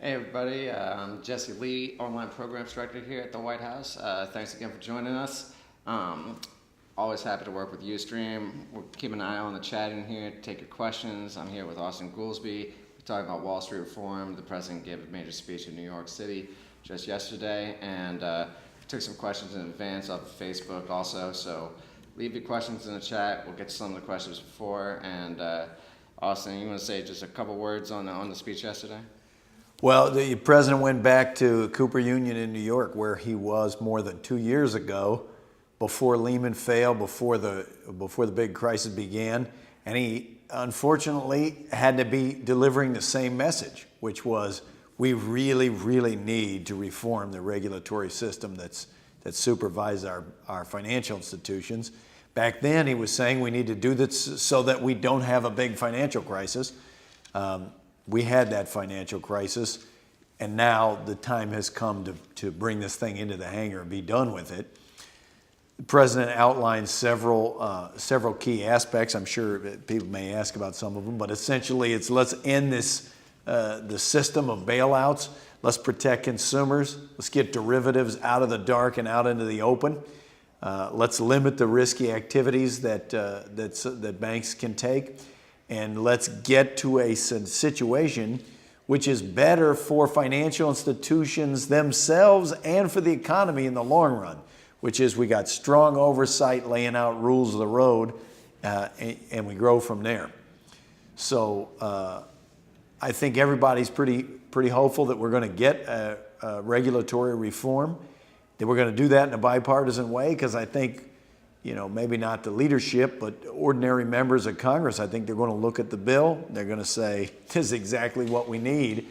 Hey everybody, I'm Jesse Lee, Online Programs Director here at the White House. Thanks again for joining us. Always happy to work with Ustream. We'll keep an eye on the chat in here, take your questions. I'm here with Austan Goolsbee. We're talking about Wall Street reform. The president gave a major speech in New York City just yesterday, and took some questions in advance off of Facebook also. So leave your questions in the chat. We'll get to some of the questions before. And Austan, you want to say just a couple words on the speech yesterday? Well, the president went back to Cooper Union in New York, where he was more than 2 years ago, before Lehman failed, before the big crisis began, and he unfortunately had to be delivering the same message, which was we really, really need to reform the regulatory system that supervises our financial institutions. Back then, he was saying we need to do this so that we don't have a big financial crisis. We had that financial crisis, and now the time has come to bring this thing into the hangar and be done with it. The president outlined several key aspects. I'm sure people may ask about some of them, but essentially it's let's end the system of bailouts. Let's protect consumers. Let's get derivatives out of the dark and out into the open. Let's limit the risky activities that banks can take. And let's get to a situation which is better for financial institutions themselves and for the economy in the long run, which is we got strong oversight laying out rules of the road, and we grow from there. So I think everybody's pretty hopeful that we're going to get a regulatory reform, that we're going to do that in a bipartisan way, because I think, maybe not the leadership, but ordinary members of Congress, I think they're going to look at the bill. They're going to say, this is exactly what we need.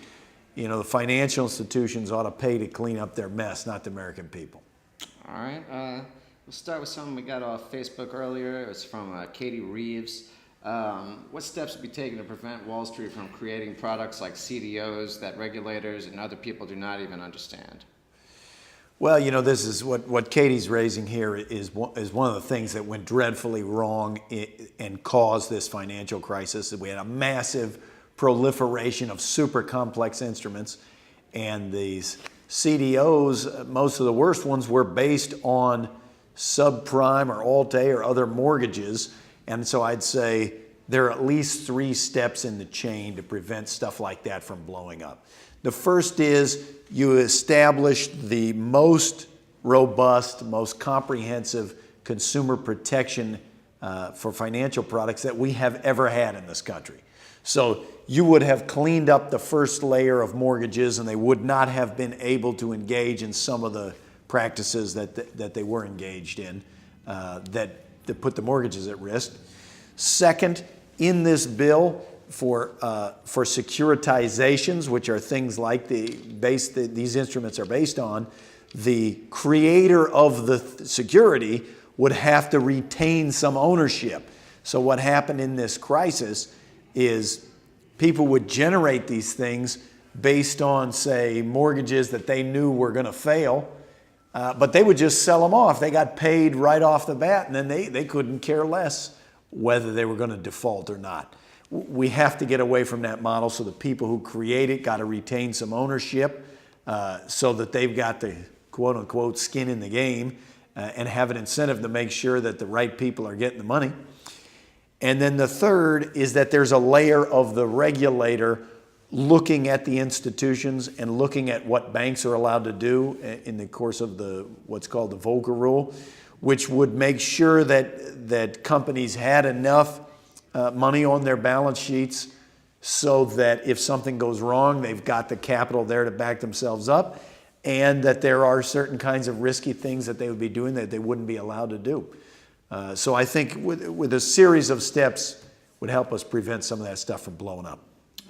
The financial institutions ought to pay to clean up their mess, not the American people. All right. We'll start with something we got off Facebook earlier. It was from Katie Reeves. What steps would be taken to prevent Wall Street from creating products like CDOs that regulators and other people do not even understand? Well, this is what Katie's raising here is one of the things that went dreadfully wrong and caused this financial crisis. We had a massive proliferation of super complex instruments, and these CDOs, most of the worst ones, were based on subprime or Alt-A or other mortgages. And so I'd say there are at least 3 steps in the chain to prevent stuff like that from blowing up. The first is you establish the most robust, most comprehensive consumer protection for financial products that we have ever had in this country. So you would have cleaned up the first layer of mortgages, and they would not have been able to engage in some of the practices that they were engaged in that put the mortgages at risk. Second, in this bill, for securitizations, which are things like these instruments are based on, the creator of the security would have to retain some ownership. So what happened in this crisis is people would generate these things based on, say, mortgages that they knew were going to fail, but they would just sell them off. They got paid right off the bat, and then they couldn't care less whether they were going to default or not. We have to get away from that model, so the people who create it got to retain some ownership so that they've got the quote-unquote skin in the game and have an incentive to make sure that the right people are getting the money. And then the third is that there's a layer of the regulator looking at the institutions and looking at what banks are allowed to do in the course of what's called the Volcker Rule, which would make sure that companies had enough money on their balance sheets so that if something goes wrong, they've got the capital there to back themselves up, and that there are certain kinds of risky things that they would be doing that they wouldn't be allowed to do. So I think with a series of steps would help us prevent some of that stuff from blowing up.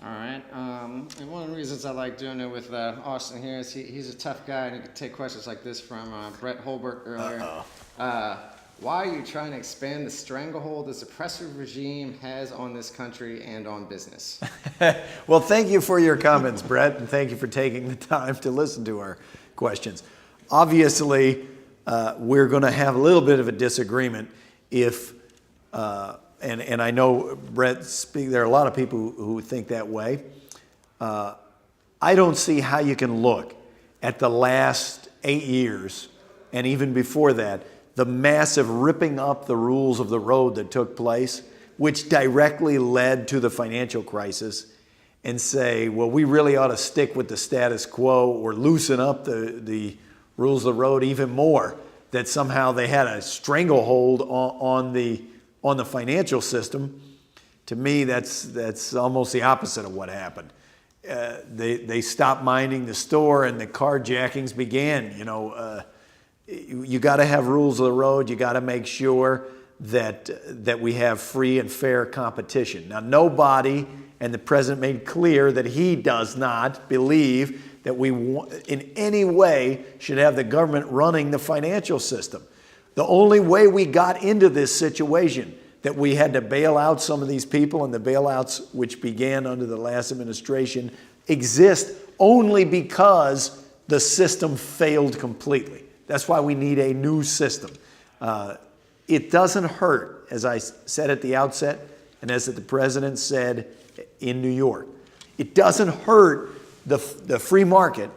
All right. And one of the reasons I like doing it with Austan here is he's a tough guy, and he could take questions like this from Brett Holbert earlier. Why are you trying to expand the stranglehold this oppressive regime has on this country and on business? Well, thank you for your comments, Brett, and thank you for taking the time to listen to our questions. Obviously, we're going to have a little bit of a disagreement if, and I know Brett there are a lot of people who think that way. I don't see how you can look at the last 8 years, and even before that, the massive ripping up the rules of the road that took place, which directly led to the financial crisis, and say, well, we really ought to stick with the status quo or loosen up the rules of the road even more, that somehow they had a stranglehold on the financial system. To me, that's almost the opposite of what happened. They stopped minding the store and the carjackings began. You got to have rules of the road. You got to make sure that we have free and fair competition. Now, nobody, and the president made clear that he does not believe that we in any way should have the government running the financial system. The only way we got into this situation, that we had to bail out some of these people, and the bailouts which began under the last administration exist only because the system failed completely. That's why we need a new system. It doesn't hurt, as I said at the outset, and as the president said in New York. It doesn't hurt the free market.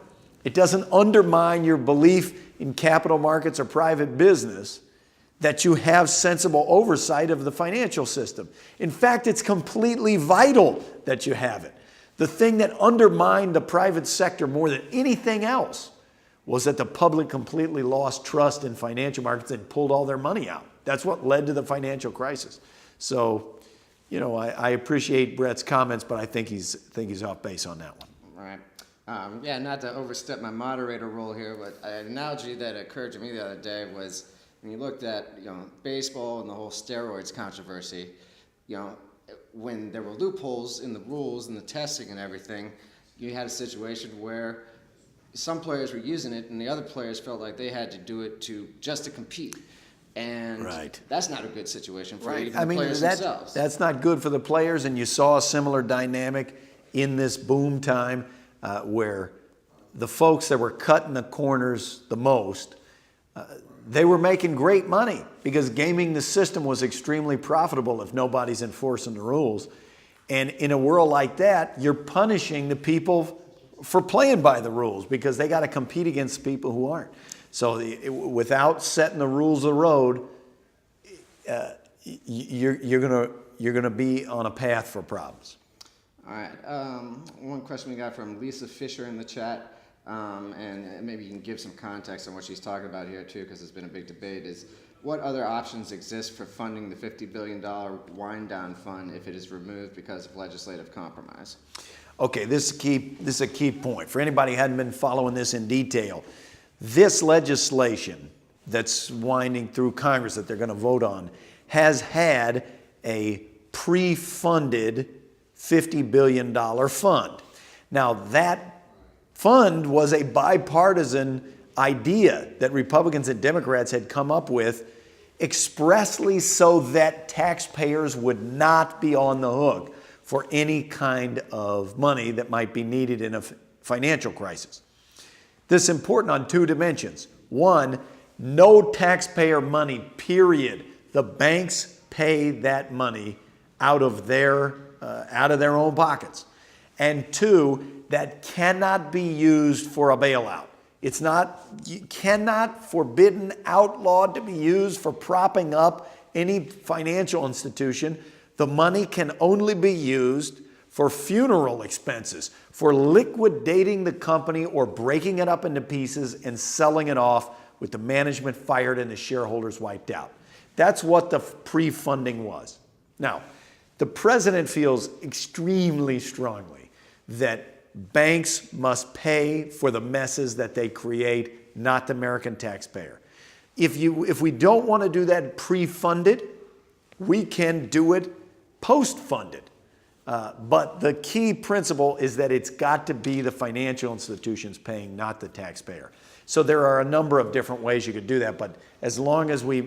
It doesn't undermine your belief in capital markets or private business that you have sensible oversight of the financial system. In fact, it's completely vital that you have it. The thing that undermined the private sector more than anything else was that the public completely lost trust in financial markets and pulled all their money out. That's what led to the financial crisis. So, I appreciate Brett's comments, but I think he's off base on that one. Right. Yeah, not to overstep my moderator role here, but an analogy that occurred to me the other day was when you looked at baseball and the whole steroids controversy. When there were loopholes in the rules and the testing and everything, you had a situation where some players were using it and the other players felt like they had to do it just to compete. And that's not a good situation for even the players themselves. That's not good for the players, and you saw a similar dynamic in this boom time where the folks that were cutting the corners the most, they were making great money because gaming the system was extremely profitable if nobody's enforcing the rules. And in a world like that, you're punishing the people for playing by the rules because they got to compete against people who aren't. So without setting the rules of the road, you're gonna be on a path for problems. All right. One question we got from Lisa Fisher in the chat, and maybe you can give some context on what she's talking about here too, because it's been a big debate. Is what other options exist for funding the $50 billion wind-down fund if it is removed because of legislative compromise? Okay, this is a key point for anybody who hadn't been following this in detail. This legislation that's winding through Congress that they're going to vote on has had a pre-funded $50 billion fund. Now, that fund was a bipartisan idea that Republicans and Democrats had come up with expressly so that taxpayers would not be on the hook for any kind of money that might be needed in a financial crisis. This is important on two dimensions. One, no taxpayer money, period. The banks pay that money out of their own pockets. And two, that cannot be used for a bailout. Cannot, forbidden, outlawed to be used for propping up any financial institution. The money can only be used for funeral expenses, for liquidating the company or breaking it up into pieces and selling it off with the management fired and the shareholders wiped out. That's what the pre-funding was. Now, the president feels extremely strongly that banks must pay for the messes that they create, not the American taxpayer. If we don't want to do that pre-funded, we can do it post-funded. But the key principle is that it's got to be the financial institutions paying, not the taxpayer. So there are a number of different ways you could do that, but as long as we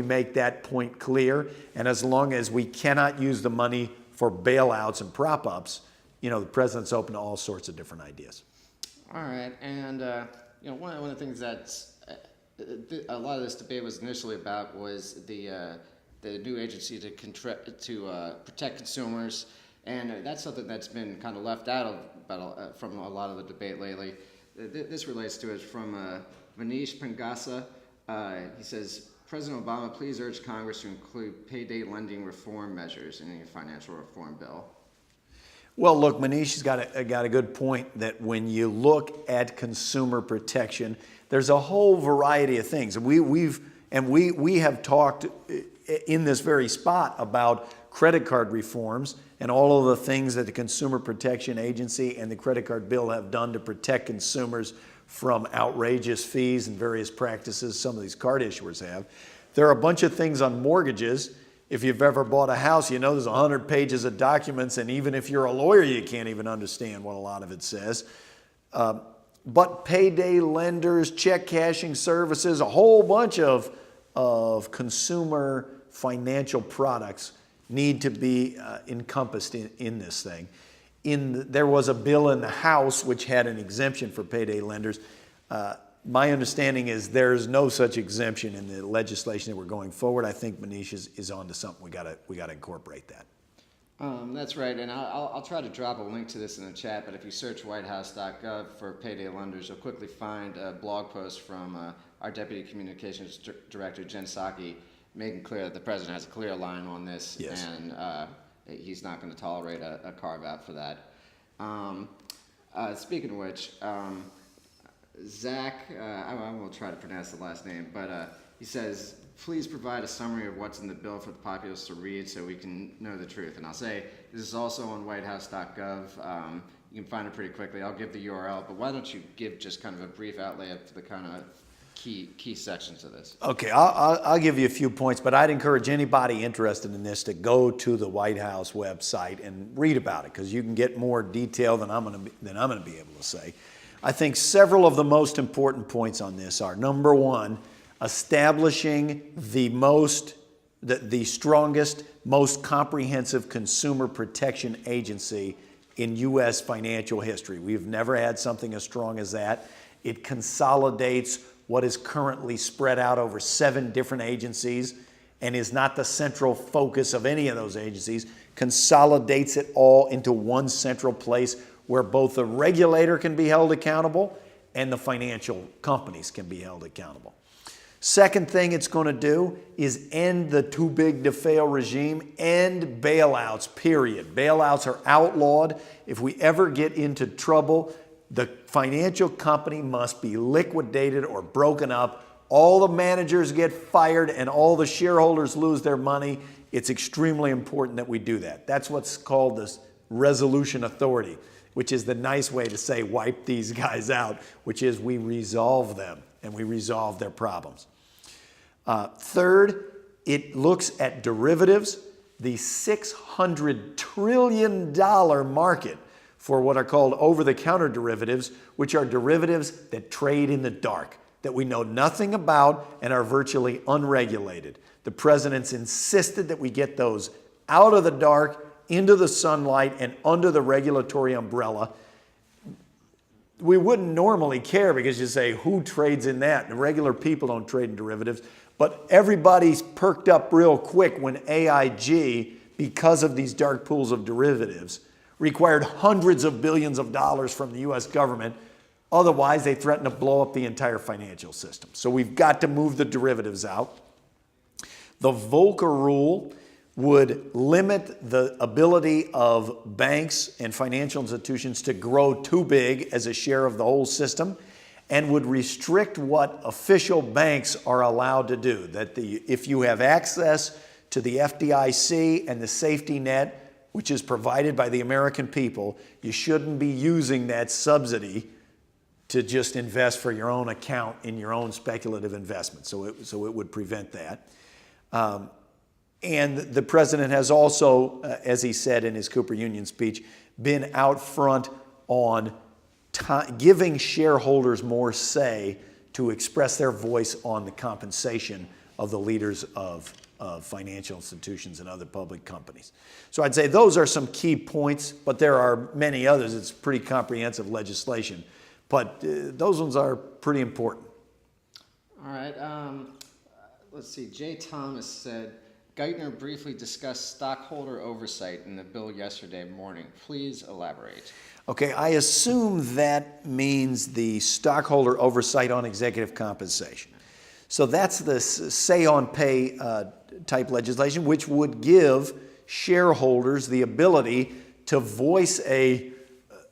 make that point clear, and as long as we cannot use the money for bailouts and prop-ups, the president's open to all sorts of different ideas. All right, and one of the things that a lot of this debate was initially about was the new agency to protect consumers, And that's something that's been kind of left out of from a lot of the debate lately. This relates to it from Manish Pangasa. He says, President Obama, please urge Congress to include payday lending reform measures in your financial reform bill. Well, look, Manish's got a good point that when you look at consumer protection, there's a whole variety of things. We have talked in this very spot about credit card reforms and all of the things that the Consumer Protection Agency and the credit card bill have done to protect consumers from outrageous fees and various practices some of these card issuers have. There are a bunch of things on mortgages. If you've ever bought a house, you know there's 100 pages of documents, and even if you're a lawyer, you can't even understand what a lot of it says. But payday lenders, check cashing services, a whole bunch of consumer financial products need to be encompassed in this thing. There was a bill in the House which had an exemption for payday lenders. My understanding is there's no such exemption in the legislation that we're going forward. I think Manish is onto something. We gotta incorporate that. That's right, and I'll try to drop a link to this in the chat, but if you search whitehouse.gov for payday lenders, you'll quickly find a blog post from our Deputy Communications Director, Jen Psaki, making clear that the President has a clear line on this, yes. And he's not going to tolerate a carve-out for that. Speaking of which, Zach, I won't try to pronounce the last name, but he says, please provide a summary of what's in the bill for the populace to read so we can know the truth. And I'll say, this is also on whitehouse.gov. You can find it pretty quickly. I'll give the URL, but why don't you give just kind of a brief outlay of the kind of key sections of this. Okay, I'll give you a few points, but I'd encourage anybody interested in this to go to the White House website and read about it, because you can get more detail than I'm going to be able to say. I think several of the most important points on this are, number one, establishing the strongest, most comprehensive consumer protection agency in U.S. financial history. We've never had something as strong as that. It consolidates what is currently spread out over 7 different agencies and is not the central focus of any of those agencies, consolidates it all into one central place where both the regulator can be held accountable and the financial companies can be held accountable. Second thing it's going to do is end the too big to fail regime, end bailouts, period. Bailouts are outlawed. If we ever get into trouble, the financial company must be liquidated or broken up. All the managers get fired and all the shareholders lose their money. It's extremely important that we do that. That's what's called this resolution authority, which is the nice way to say wipe these guys out, which is we resolve them and we resolve their problems. Third, it looks at derivatives, the $600 trillion market for what are called over-the-counter derivatives, which are derivatives that trade in the dark, that we know nothing about and are virtually unregulated. The president's insisted that we get those out of the dark, into the sunlight, and under the regulatory umbrella. We wouldn't normally care because you say, who trades in that? And regular people don't trade in derivatives. But everybody's perked up real quick when AIG, because of these dark pools of derivatives, required hundreds of billions of dollars from the U.S. government. Otherwise, they threaten to blow up the entire financial system. So we've got to move the derivatives out. The Volcker rule would limit the ability of banks and financial institutions to grow too big as a share of the whole system, and would restrict what official banks are allowed to do. That if you have access to the FDIC and the safety net, which is provided by the American people, you shouldn't be using that subsidy to just invest for your own account in your own speculative investment. So it would prevent that. And the president has also, as he said in his Cooper Union speech, been out front on giving shareholders more say to express their voice on the compensation of the leaders of financial institutions and other public companies. So I'd say those are some key points, but there are many others. It's pretty comprehensive legislation, but those ones are pretty important. All right. Let's see. Jay Thomas said, Geithner briefly discussed stockholder oversight in the bill yesterday morning. Please elaborate. Okay, I assume that means the stockholder oversight on executive compensation. So that's the say on pay type legislation, which would give shareholders the ability to voice a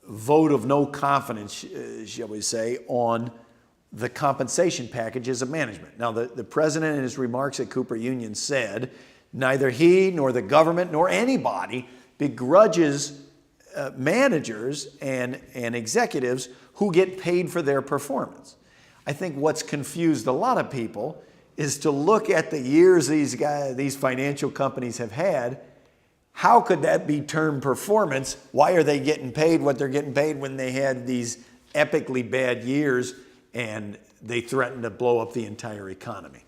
vote of no confidence, shall we say, on the compensation packages of management. Now, the president in his remarks at Cooper Union said neither he nor the government nor anybody begrudges managers and executives who get paid for their performance. I think what's confused a lot of people is to look at the years these financial companies have had. How could that be termed performance? Why are they getting paid what they're getting paid when they had these epically bad years and they threatened to blow up the entire economy?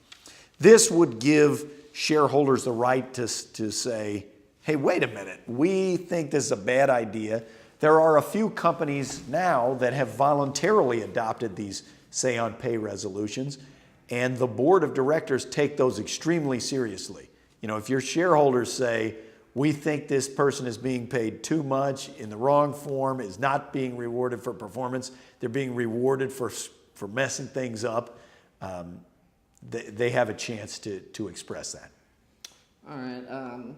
This would give shareholders the right to say, hey, wait a minute, we think this is a bad idea. There are a few companies now that have voluntarily adopted these say on pay resolutions, and the board of directors take those extremely seriously. You know, if your shareholders say, we think this person is being paid too much in the wrong form, is not being rewarded for performance, they're being rewarded for messing things up, they have a chance to express that. All right.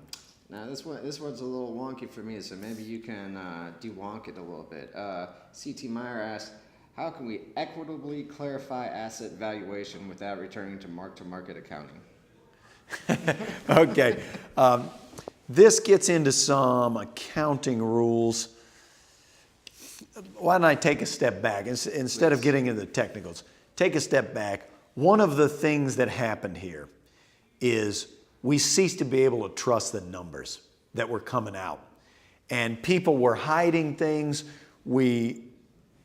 Now this one's a little wonky for me, so maybe you can de-wonk it a little bit. C.T. Meyer asked, how can we equitably clarify asset valuation without returning to mark-to-market accounting? Okay. This gets into some accounting rules. Why don't I take a step back? Instead of getting into the technicals, take a step back. One of the things that happened here is we ceased to be able to trust the numbers that were coming out. And people were hiding things. This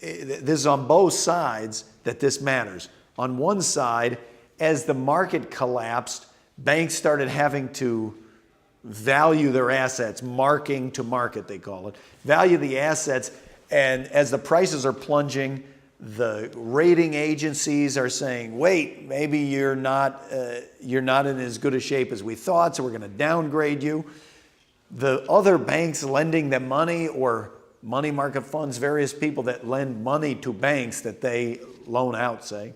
is on both sides that this matters. On one side, as the market collapsed, banks started having to value their assets, marking to market, they call it, value the assets. And as the prices are plunging, the rating agencies are saying, wait, maybe you're not in as good a shape as we thought, so we're going to downgrade you. The other banks lending them money, or money market funds, various people that lend money to banks that they loan out, say,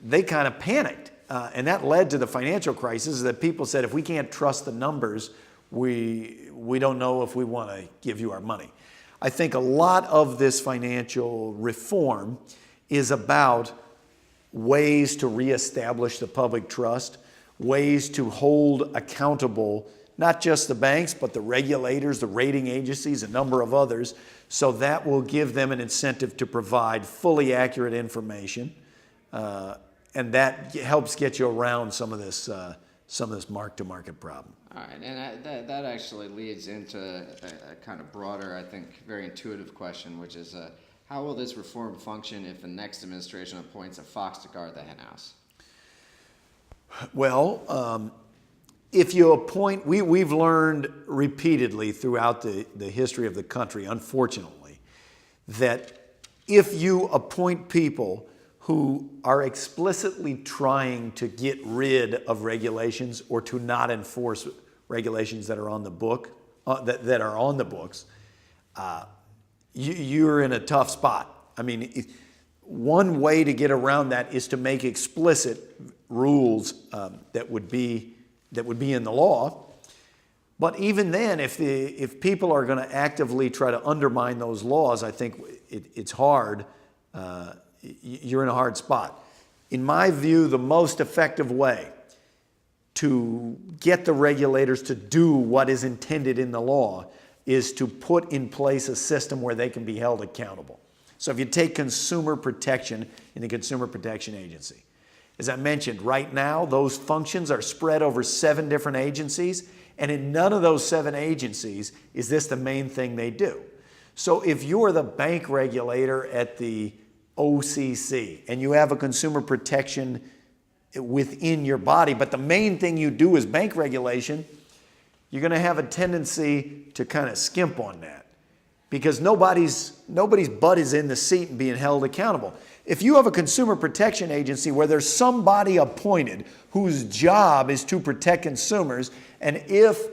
they kind of panicked. And that led to the financial crisis, that people said, if we can't trust the numbers, we don't know if we want to give you our money. I think a lot of this financial reform is about ways to reestablish the public trust, ways to hold accountable not just the banks, but the regulators, the rating agencies, a number of others. So that will give them an incentive to provide fully accurate information. And that helps get you around some of this mark-to-market problem. All right, and that actually leads into a kind of broader, I think, very intuitive question, which is how will this reform function if the next administration appoints a fox to guard the henhouse? Well, if you appoint, we've learned repeatedly throughout the history of the country, unfortunately, that if you appoint people who are explicitly trying to get rid of regulations or to not enforce regulations that are on the book, that are on the books, you're in a tough spot. I mean, one way to get around that is to make explicit rules that would be in the law. But even then, if people are going to actively try to undermine those laws, I think it's hard. You're in a hard spot. In my view, the most effective way to get the regulators to do what is intended in the law is to put in place a system where they can be held accountable. So if you take consumer protection in the Consumer Protection Agency, as I mentioned, right now those functions are spread over 7 different agencies, and in none of those 7 agencies is this the main thing they do. So if you're the bank regulator at the OCC and you have a consumer protection within your body, but the main thing you do is bank regulation, you're going to have a tendency to kind of skimp on that. because nobody's butt is in the seat and being held accountable. If you have a consumer protection agency where there's somebody appointed whose job is to protect consumers, and if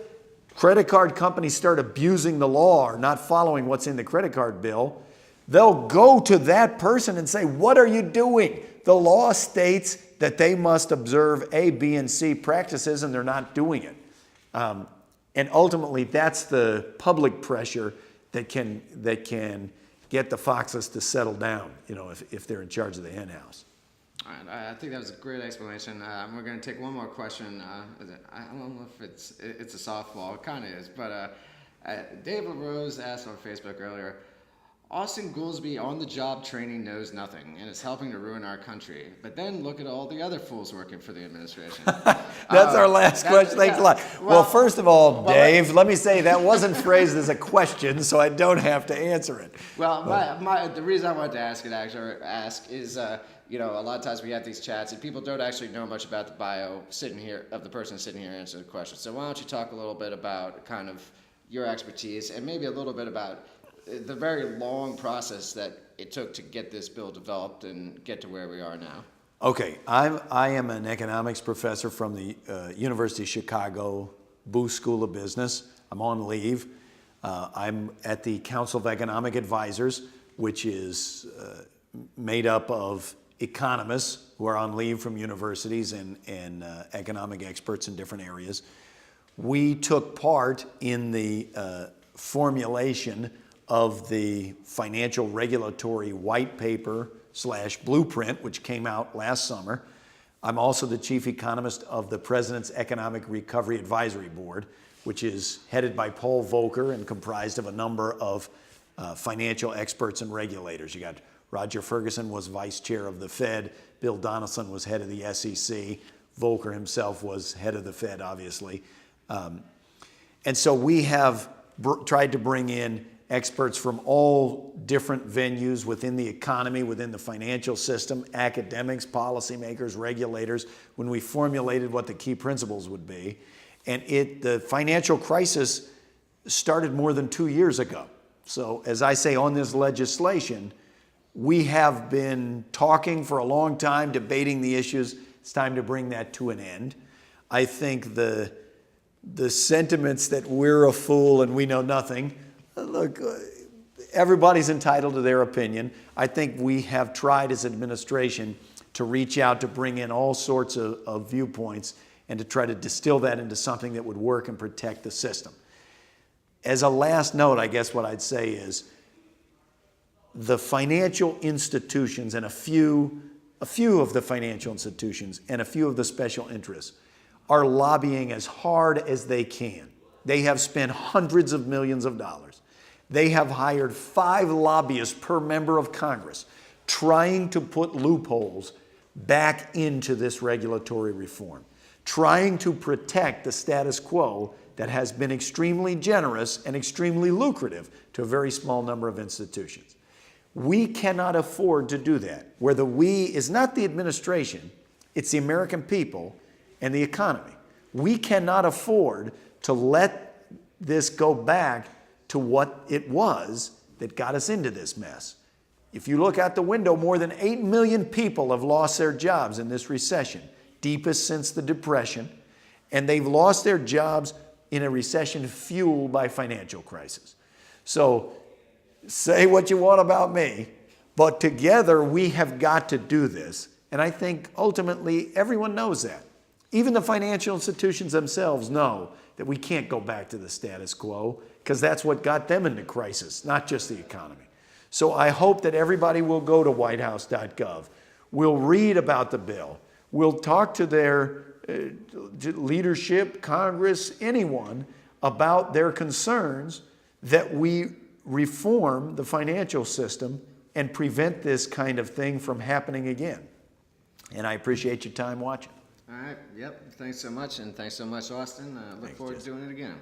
credit card companies start abusing the law or not following what's in the credit card bill, they'll go to that person and say, what are you doing? The law states that they must observe A, B, and C practices, and they're not doing it. And ultimately, that's the public pressure that can get the foxes to settle down, if they're in charge of the hen house. All right, I think that was a great explanation. We're going to take one more question. I don't know if it's a softball. It kind of is. But Dave LaRose asked on Facebook earlier, Austan Goolsbee on-the-job training knows nothing and is helping to ruin our country. But then look at all the other fools working for the administration. That's our last question. Thanks a lot. Well, first of all, Dave, let me say that wasn't phrased as a question, so I don't have to answer it. Well, the reason I wanted to ask is, a lot of times we have these chats and people don't actually know much about the bio of the person sitting here answering the question. So why don't you talk a little bit about kind of your expertise and maybe a little bit about the very long process that it took to get this bill developed and get to where we are now. Okay, I am an economics professor from the University of Chicago Booth School of Business. I'm on leave. I'm at the Council of Economic Advisors, which is made up of economists who are on leave from universities and economic experts in different areas. We took part in the formulation of the financial regulatory white paper / blueprint, which came out last summer. I'm also the chief economist of the President's Economic Recovery Advisory Board, which is headed by Paul Volcker and comprised of a number of financial experts and regulators. You got Roger Ferguson was vice chair of the Fed, Bill Donaldson was head of the SEC, Volcker himself was head of the Fed, obviously. And so we have tried to bring in experts from all different venues within the economy, within the financial system, academics, policymakers, regulators, when we formulated what the key principles would be. And the financial crisis started more than 2 years ago. So as I say on this legislation, we have been talking for a long time, debating the issues. It's time to bring that to an end. I think the sentiments that we're a fool and we know nothing, look, everybody's entitled to their opinion. I think we have tried as administration to reach out to bring in all sorts of viewpoints and to try to distill that into something that would work and protect the system. As a last note, I guess what I'd say is the financial institutions and a few of the financial institutions and a few of the special interests are lobbying as hard as they can. They have spent hundreds of millions of dollars. They have hired 5 lobbyists per member of Congress trying to put loopholes back into this regulatory reform, trying to protect the status quo that has been extremely generous and extremely lucrative to a very small number of institutions. We cannot afford to do that, where the we is not the administration, it's the American people and the economy. We cannot afford to let this go back to what it was that got us into this mess. If you look out the window, more than 8 million people have lost their jobs in this recession, deepest since the Depression, and they've lost their jobs in a recession fueled by financial crisis. So say what you want about me, but together we have got to do this. And I think ultimately everyone knows that. Even the financial institutions themselves know that we can't go back to the status quo because that's what got them into crisis, not just the economy. So I hope that everybody will go to whitehouse.gov. We'll read about the bill. We'll talk to their leadership, Congress, anyone about their concerns that we reform the financial system and prevent this kind of thing from happening again. And I appreciate your time watching. All right. Yep. Thanks so much. And thanks so much, Austan. Look forward to doing it again.